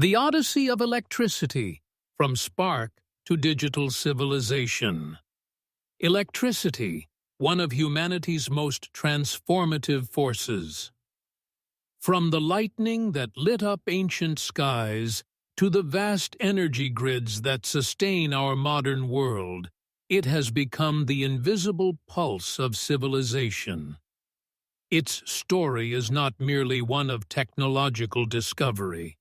The Odyssey of Electricity, from Spark to Digital Civilization. Electricity, one of humanity's most transformative forces. From the lightning that lit up ancient skies to the vast energy grids that sustain our modern world, it has become the invisible pulse of civilization. Its story is not merely one of technological discovery.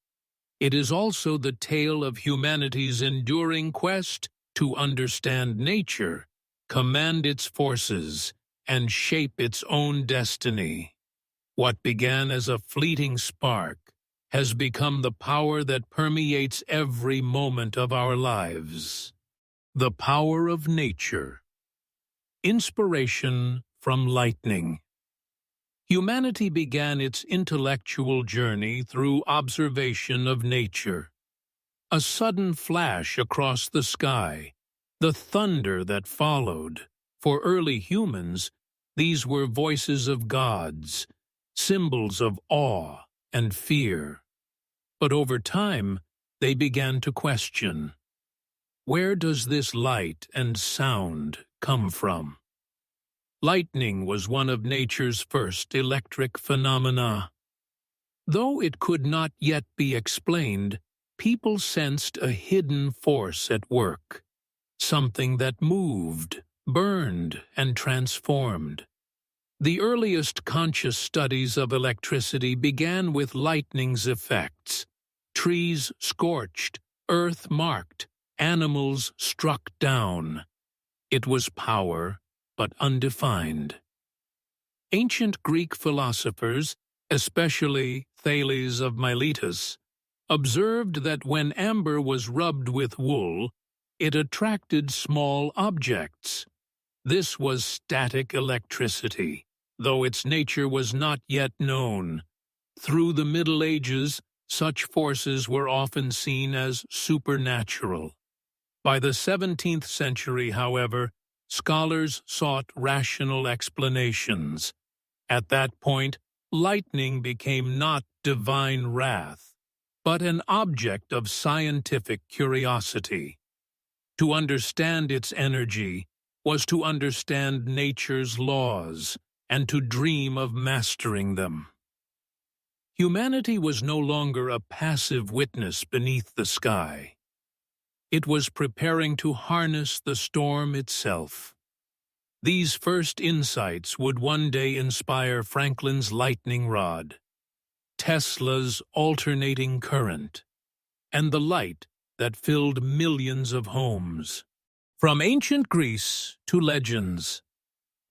It is also the tale of humanity's enduring quest to understand nature, command its forces, and shape its own destiny. What began as a fleeting spark has become the power that permeates every moment of our lives. The power of nature. Inspiration from lightning. Humanity began its intellectual journey through observation of nature. A sudden flash across the sky, the thunder that followed. For early humans, these were voices of gods, symbols of awe and fear. But over time, they began to question, where does this light and sound come from? Lightning was one of nature's first electric phenomena. Though it could not yet be explained, people sensed a hidden force at work, something that moved, burned, and transformed. The earliest conscious studies of electricity began with lightning's effects. Trees scorched, earth marked, animals struck down. It was power, but undefined. Ancient Greek philosophers, especially Thales of Miletus, observed that when amber was rubbed with wool, it attracted small objects. This was static electricity, though its nature was not yet known. Through the Middle Ages, such forces were often seen as supernatural. By the 17th century, however, scholars sought rational explanations. At that point, lightning became not divine wrath, but an object of scientific curiosity. To understand its energy was to understand nature's laws and to dream of mastering them. Humanity was no longer a passive witness beneath the sky. It was preparing to harness the storm itself. These first insights would one day inspire Franklin's lightning rod, Tesla's alternating current, and the light that filled millions of homes. From ancient Greece to legends,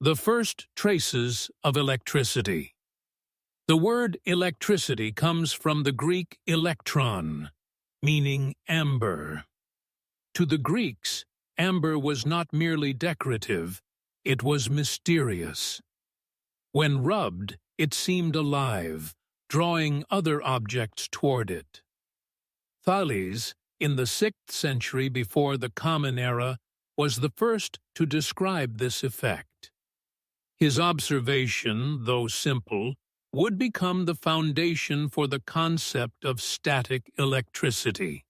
the first traces of electricity. The word electricity comes from the Greek elektron, meaning amber. To the Greeks, amber was not merely decorative, it was mysterious. When rubbed, it seemed alive, drawing other objects toward it. Thales, in the 6th century before the Common Era, was the first to describe this effect. His observation, though simple, would become the foundation for the concept of static electricity.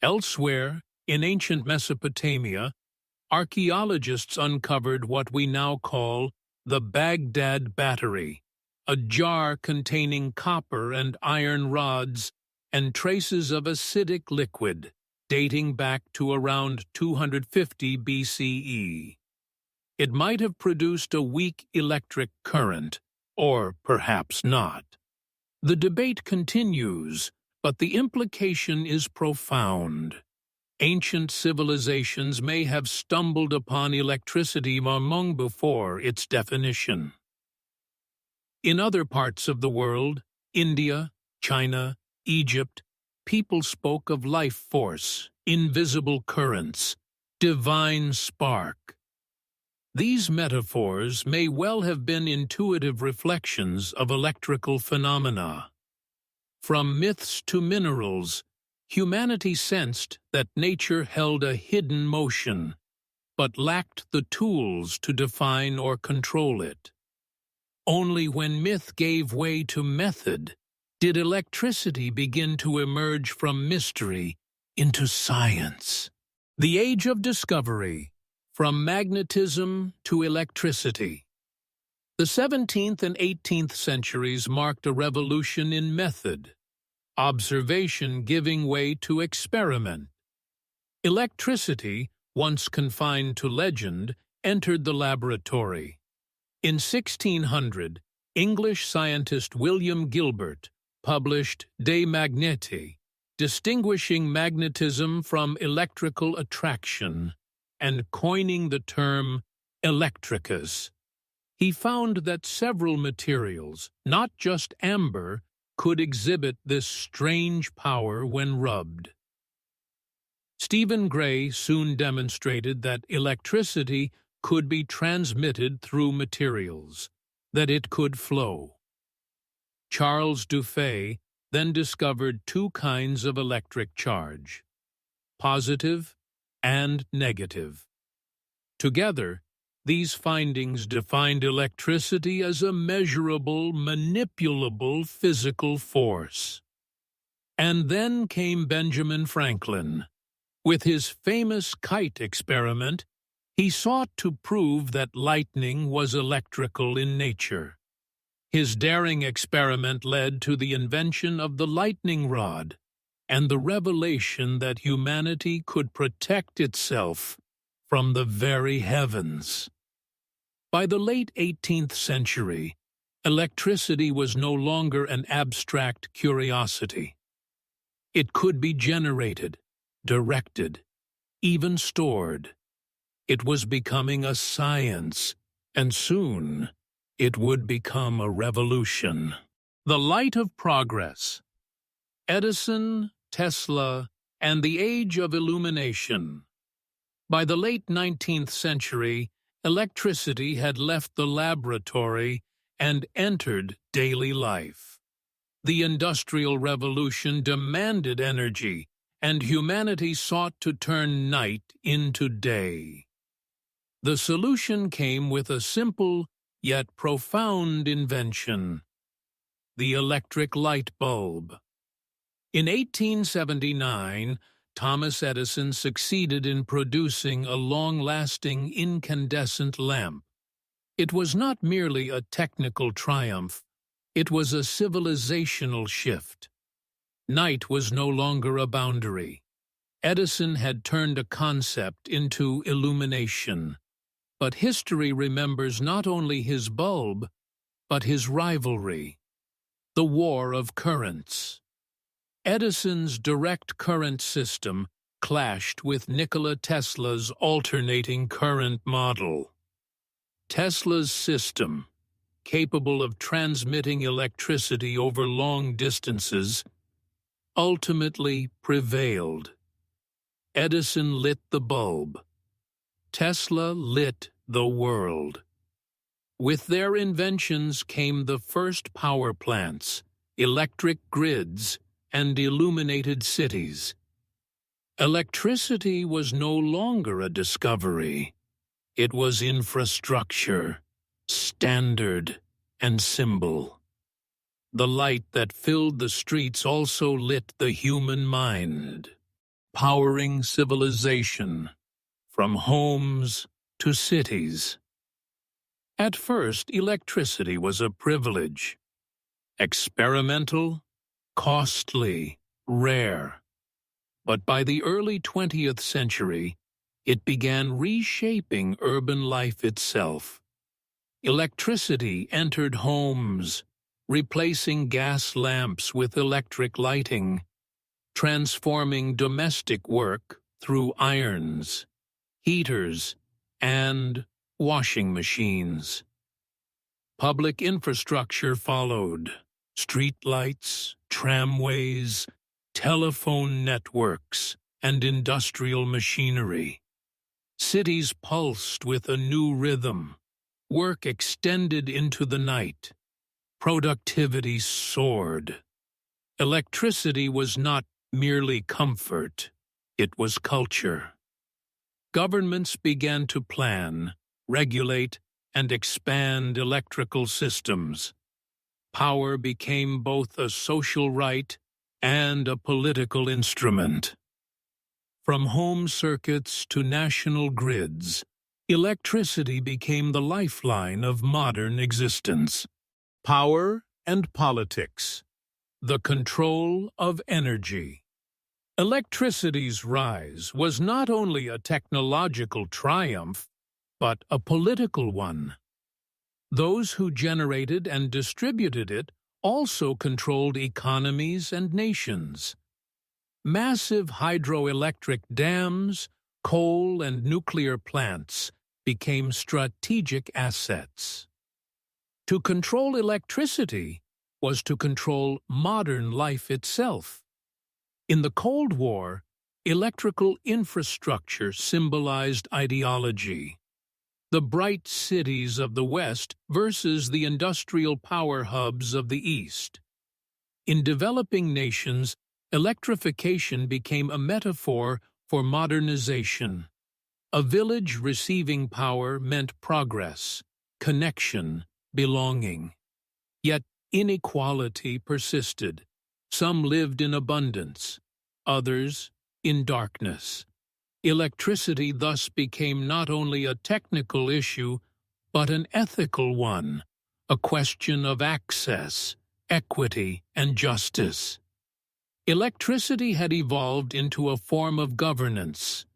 Elsewhere, in ancient Mesopotamia, archaeologists uncovered what we now call the Baghdad Battery, a jar containing copper and iron rods and traces of acidic liquid, dating back to around 250 BCE. It might have produced a weak electric current, or perhaps not. The debate continues, but the implication is profound. Ancient civilizations may have stumbled upon electricity long before its definition. In other parts of the world, India, China, Egypt, people spoke of life force, invisible currents, divine spark. These metaphors may well have been intuitive reflections of electrical phenomena. From myths to minerals, humanity sensed that nature held a hidden motion, but lacked the tools to define or control it. Only when myth gave way to method did electricity begin to emerge from mystery into science. The Age of Discovery, from magnetism to electricity. The 17th and 18th centuries marked a revolution in method, observation giving way to experiment. Electricity, once confined to legend, entered the laboratory. In 1600, English scientist William Gilbert published De Magnete, distinguishing magnetism from electrical attraction and coining the term electricus. He found that several materials, not just amber, could exhibit this strange power when rubbed. Stephen Gray soon demonstrated that electricity could be transmitted through materials, that it could flow. Charles Dufay then discovered two kinds of electric charge, positive and negative. Together, these findings defined electricity as a measurable, manipulable physical force. And then came Benjamin Franklin. With his famous kite experiment, he sought to prove that lightning was electrical in nature. His daring experiment led to the invention of the lightning rod and the revelation that humanity could protect itself from the very heavens. By the late 18th century, electricity was no longer an abstract curiosity. It could be generated, directed, even stored. It was becoming a science, and soon it would become a revolution. The light of progress. Edison, Tesla, and the Age of Illumination. By the late 19th century, electricity had left the laboratory and entered daily life. The Industrial Revolution demanded energy, and humanity sought to turn night into day. The solution came with a simple yet profound invention: the electric light bulb. In 1879, Thomas Edison succeeded in producing a long-lasting incandescent lamp. It was not merely a technical triumph, it was a civilizational shift. Night was no longer a boundary. Edison had turned a concept into illumination. But history remembers not only his bulb, but his rivalry, the war of currents. Edison's direct current system clashed with Nikola Tesla's alternating current model. Tesla's system, capable of transmitting electricity over long distances, ultimately prevailed. Edison lit the bulb. Tesla lit the world. With their inventions came the first power plants, electric grids, and illuminated cities. Electricity was no longer a discovery. It was infrastructure, standard, and symbol. The light that filled the streets also lit the human mind, powering civilization, from homes to cities. At first, electricity was a privilege. Experimental, costly, rare. But by the early 20th century, it began reshaping urban life itself. Electricity entered homes, replacing gas lamps with electric lighting, transforming domestic work through irons, heaters, and washing machines. Public infrastructure followed: streetlights, tramways, telephone networks, and industrial machinery. Cities pulsed with a new rhythm. Work extended into the night. Productivity soared. Electricity was not merely comfort, it was culture. Governments began to plan, regulate, and expand electrical systems. Power became both a social right and a political instrument. From home circuits to national grids, electricity became the lifeline of modern existence. Power and politics. The control of energy. Electricity's rise was not only a technological triumph, but a political one. Those who generated and distributed it also controlled economies and nations. Massive hydroelectric dams, coal and nuclear plants became strategic assets. To control electricity was to control modern life itself. In the Cold War, electrical infrastructure symbolized ideology. The bright cities of the West versus the industrial power hubs of the East. In developing nations, electrification became a metaphor for modernization. A village receiving power meant progress, connection, belonging. Yet inequality persisted. Some lived in abundance, others in darkness. Electricity thus became not only a technical issue, but an ethical one, a question of access, equity, and justice. Electricity had evolved into a form of governance,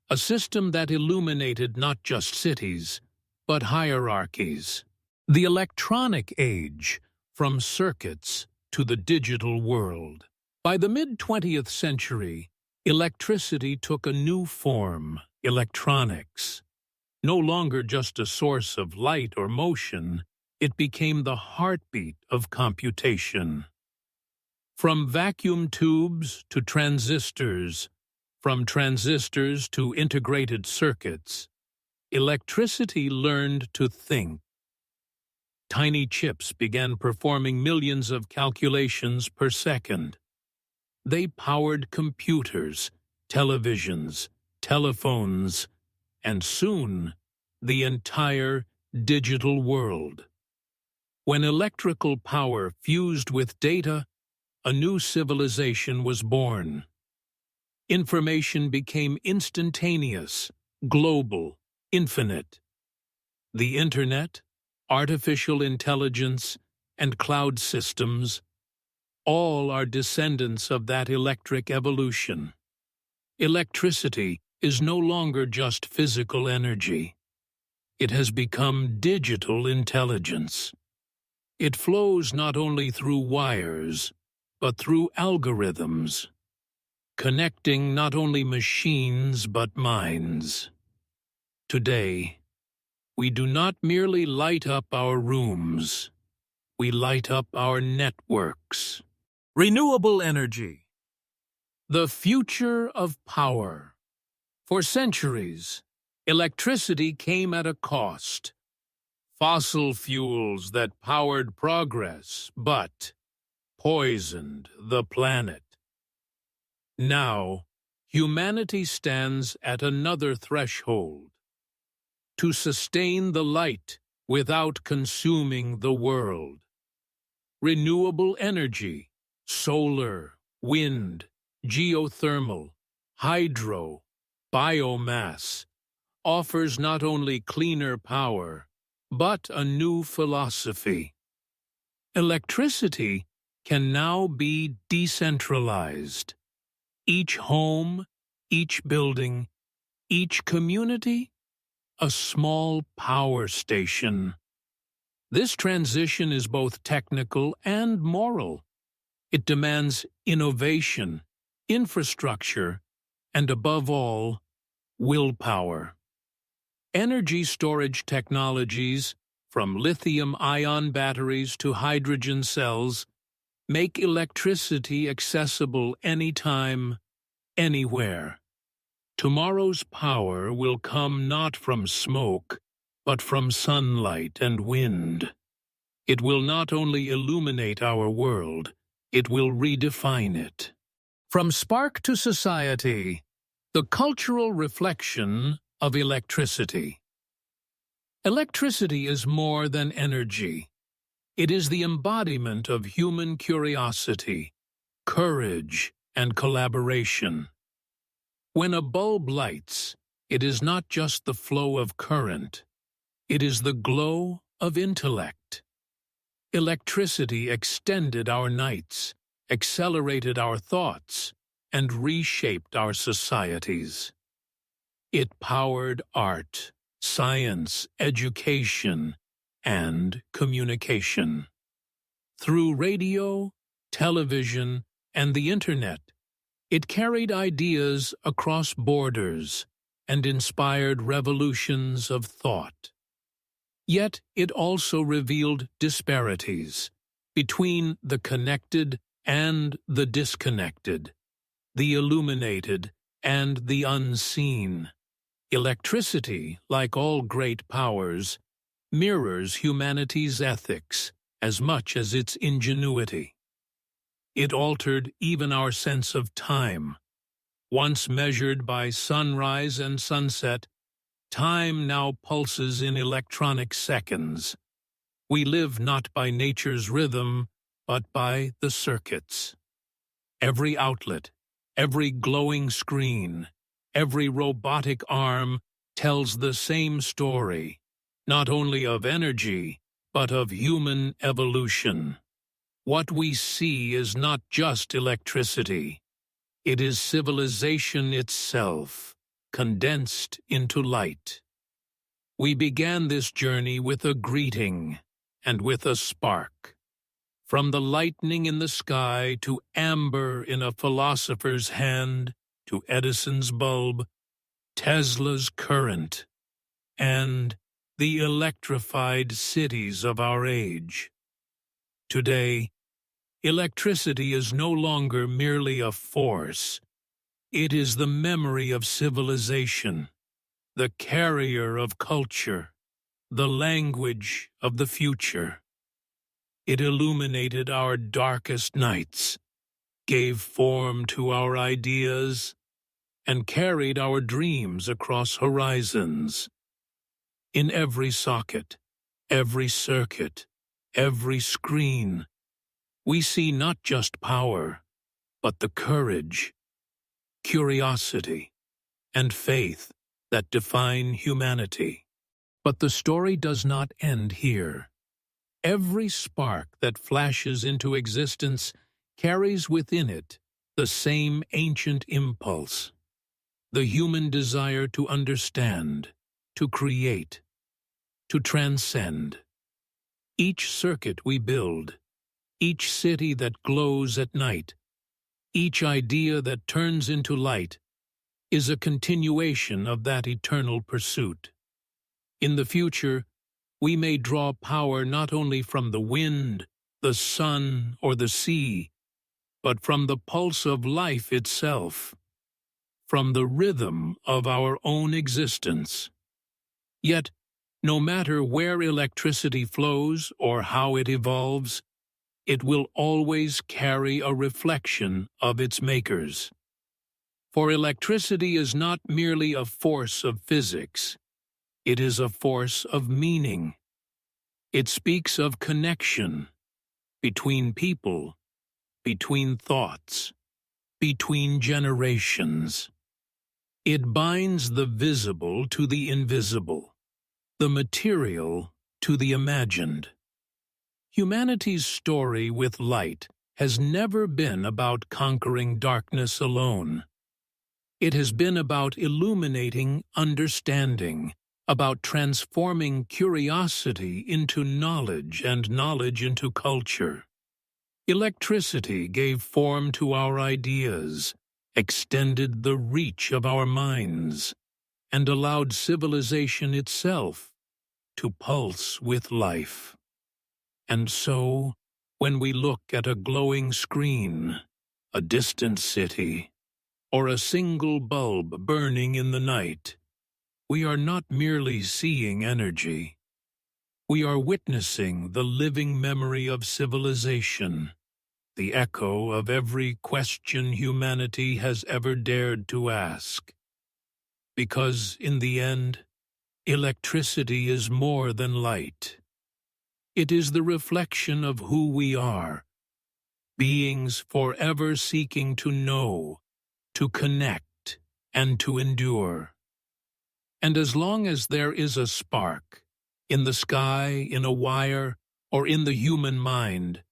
a system that illuminated not just cities, but hierarchies. The electronic age, from circuits to the digital world. By the mid-20th century, electricity took a new form, electronics. No longer just a source of light or motion, it became the heartbeat of computation. From vacuum tubes to transistors, from transistors to integrated circuits, electricity learned to think. Tiny chips began performing millions of calculations per second. They powered computers, televisions, telephones, and soon the entire digital world. When electrical power fused with data, a new civilization was born. Information became instantaneous, global, infinite. The Internet, artificial intelligence, and cloud systems, all are descendants of that electric evolution. Electricity is no longer just physical energy. It has become digital intelligence. It flows not only through wires, but through algorithms, connecting not only machines but minds. Today, we do not merely light up our rooms, we light up our networks. Renewable energy. The future of power. For centuries, electricity came at a cost. Fossil fuels that powered progress, but poisoned the planet. Now, humanity stands at another threshold. To sustain the light without consuming the world. Renewable energy, solar, wind, geothermal, hydro, biomass, offers not only cleaner power, but a new philosophy. Electricity can now be decentralized. Each home, each building, each community, a small power station. This transition is both technical and moral. It demands innovation, infrastructure, and above all, willpower. Energy storage technologies, from lithium-ion batteries to hydrogen cells, make electricity accessible anytime, anywhere. Tomorrow's power will come not from smoke, but from sunlight and wind. It will not only illuminate our world, it will redefine it. From spark to society, the cultural reflection of electricity. Electricity is more than energy. It is the embodiment of human curiosity, courage, and collaboration. When a bulb lights, it is not just the flow of current, it is the glow of intellect. Electricity extended our nights, accelerated our thoughts, and reshaped our societies. It powered art, science, education, and communication. Through radio, television, and the Internet, it carried ideas across borders and inspired revolutions of thought. Yet it also revealed disparities between the connected and the disconnected, the illuminated and the unseen. Electricity, like all great powers, mirrors humanity's ethics as much as its ingenuity. It altered even our sense of time. Once measured by sunrise and sunset, time now pulses in electronic seconds. We live not by nature's rhythm, but by the circuits. Every outlet, every glowing screen, every robotic arm tells the same story, not only of energy, but of human evolution. What we see is not just electricity. It is civilization itself, condensed into light. We began this journey with a greeting and with a spark. From the lightning in the sky to amber in a philosopher's hand, to Edison's bulb, Tesla's current, and the electrified cities of our age. Today, electricity is no longer merely a force. It is the memory of civilization, the carrier of culture, the language of the future. It illuminated our darkest nights, gave form to our ideas, and carried our dreams across horizons. In every socket, every circuit, every screen, we see not just power, but the courage, curiosity, and faith that define humanity. But the story does not end here. Every spark that flashes into existence carries within it the same ancient impulse, the human desire to understand, to create, to transcend. Each circuit we build, each city that glows at night, each idea that turns into light, is a continuation of that eternal pursuit. In the future, we may draw power not only from the wind, the sun, or the sea, but from the pulse of life itself, from the rhythm of our own existence. Yet, no matter where electricity flows or how it evolves, it will always carry a reflection of its makers. For electricity is not merely a force of physics, it is a force of meaning. It speaks of connection between people, between thoughts, between generations. It binds the visible to the invisible, the material to the imagined. Humanity's story with light has never been about conquering darkness alone. It has been about illuminating understanding, about transforming curiosity into knowledge and knowledge into culture. Electricity gave form to our ideas, extended the reach of our minds, and allowed civilization itself to pulse with life. And so, when we look at a glowing screen, a distant city, or a single bulb burning in the night, we are not merely seeing energy. We are witnessing the living memory of civilization, the echo of every question humanity has ever dared to ask. Because, in the end, electricity is more than light. It is the reflection of who we are, beings forever seeking to know, to connect, and to endure. And as long as there is a spark, in the sky, in a wire, or in the human mind,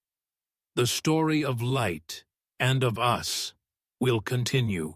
the story of light and of us will continue.